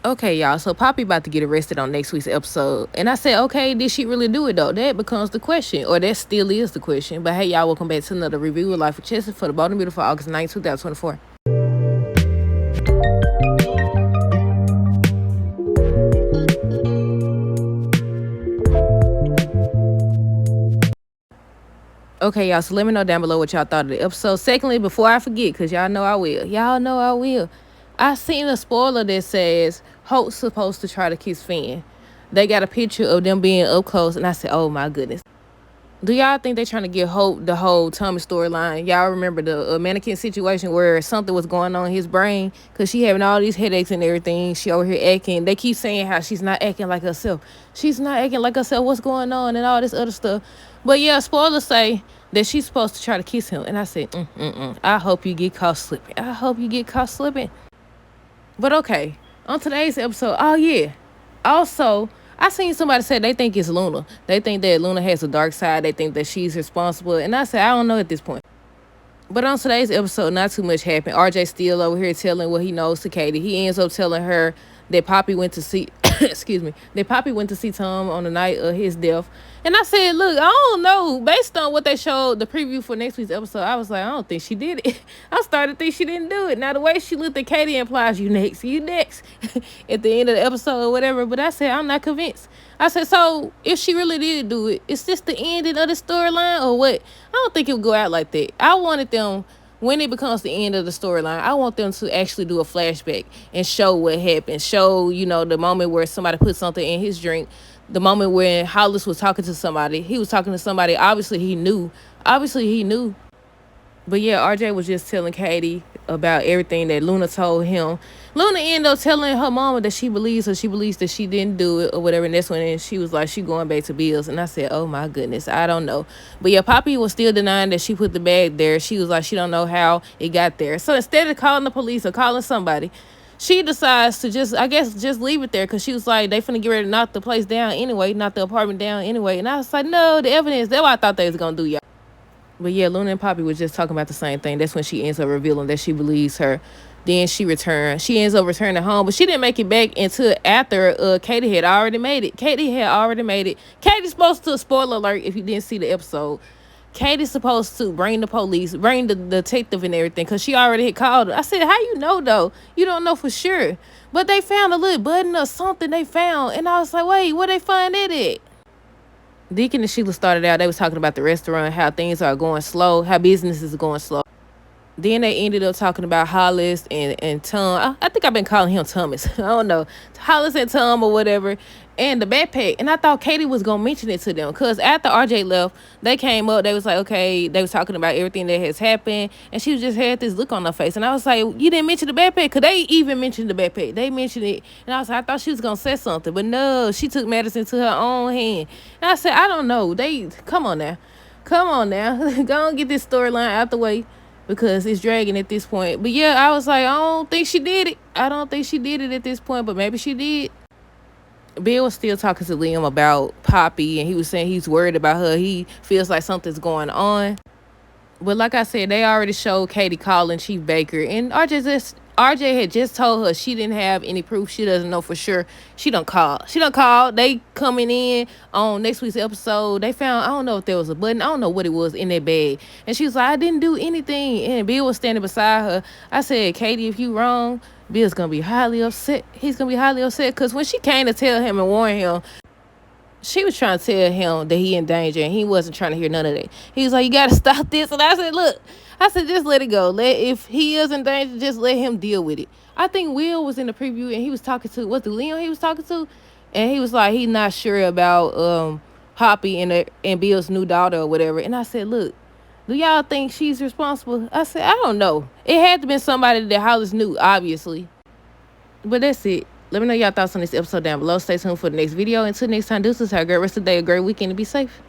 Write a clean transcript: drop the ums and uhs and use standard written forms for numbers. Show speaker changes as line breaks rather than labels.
Okay, y'all. So Poppy about to get arrested on next week's episode. And I said, okay, did she really do it though? That becomes the question. Or that still is the question. But hey, y'all, welcome back to another review of Life with Chester for the Baltimore Beautiful August 9th, 2024. Okay, y'all, so let me know down below what y'all thought of the episode. Secondly, before I forget, because y'all know I will. Y'all know I will. I seen a spoiler that says Hope's supposed to try to kiss Finn. They got a picture of them being up close, and I said, oh my goodness. Do y'all think they trying to give Hope the whole Tommy storyline? Y'all remember the mannequin situation where something was going on in his brain because she having all these headaches and everything. She over here acting. They keep saying how she's not acting like herself. She's not acting like herself. What's going on and all this other stuff. But yeah, spoilers say that she's supposed to try to kiss him. And I said, I hope you get caught slipping. I hope you get caught slipping. But okay, on today's episode, oh yeah. Also, I seen somebody say they think it's Luna. They think that Luna has a dark side. They think that she's responsible. And I said, I don't know at this point. But on today's episode, not too much happened. RJ still over here telling what he knows to Katie. He ends up telling her that Poppy went to see excuse me, that Poppy went to see Tom on the night of his death. And I said, look, I don't know. Based on what they showed, the preview for next week's episode, I was like, I don't think she did it. I started to think she didn't do it. Now, the way she looked at Katie implies you next at the end of the episode or whatever. But I said, I'm not convinced. I said, so if she really did do it, is this the ending of the storyline or what? I don't think it would go out like that. I wanted them, when it becomes the end of the storyline, I want them to actually do a flashback and show what happened. Show, the moment where somebody put something in his drink. The moment when Hollis was talking to somebody. He was talking to somebody. Obviously, he knew. But yeah, RJ was just telling Katie about everything that Luna told him. Luna ended up telling her mama that she believes her. She believes that she didn't do it or whatever. And that's when she was like, she going back to Bill's. And I said, oh my goodness, I don't know. But yeah, Poppy was still denying that she put the bag there. She was like, she don't know how it got there. So instead of calling the police or calling somebody, she decides to just leave it there because she was like, they finna get ready to knock the place down anyway, knock the apartment down anyway. And I was like, no, the evidence, that's what I thought they was going to do, y'all. But yeah, Luna and Poppy was just talking about the same thing. That's when she ends up revealing that she believes her. Then she returned. She ends up returning home, but she didn't make it back until after Katie had already made it. Katie's supposed to, spoiler alert if you didn't see the episode, Katie's supposed to bring the police, bring the detective and everything, because she already had called her. I said, how you know, though? You don't know for sure. But they found a little button or something they found. And I was like, wait, where they find it at? Deacon and Sheila started out, they was talking about the restaurant, how things are going slow, how business is going slow. Then they ended up talking about Hollis and Tom. I think I've been calling him Thomas. I don't know. Hollis and Tom or whatever. And the backpack. And I thought Katie was going to mention it to them. Because after RJ left, they came up. They was like, okay. They was talking about everything that has happened. And she just had this look on her face. And I was like, you didn't mention the backpack? Because they even mentioned the backpack. They mentioned it. And I was like, I thought she was going to say something. But no, she took medicine to her own hand. And I said, I don't know. Come on now. Go on, get this storyline out the way, because it's dragging at this point. But yeah, I was like, I don't think she did it. I don't think she did it at this point, but maybe she did. Bill was still talking to Liam about Poppy, and he was saying he's worried about her. He feels like something's going on. But like I said, they already showed Katie calling Chief Baker, and RJ had just told her she didn't have any proof. She doesn't know for sure. She done called. They coming in on next week's episode. They found, I don't know if there was a button. I don't know what it was in that bag. And she was like, I didn't do anything. And Bill was standing beside her. I said, Katie, if you wrong, Bill's going to be highly upset. He's going to be highly upset because when she came to tell him and warn him, she was trying to tell him that he in danger, and he wasn't trying to hear none of that. He was like, you got to stop this. And I said, look, just let it go. If he is in danger, just let him deal with it. I think Will was in the preview, and he was talking to, was it Leon he was talking to? And he was like, he's not sure about Hoppy and Bill's new daughter or whatever. And I said, look, do y'all think she's responsible? I said, I don't know. It had to be somebody that Hollis knew, obviously. But that's it. Let me know y'all thoughts on this episode down below. Stay tuned for the next video. Until next time, deuces. Have a great rest of the day, a great weekend, and be safe.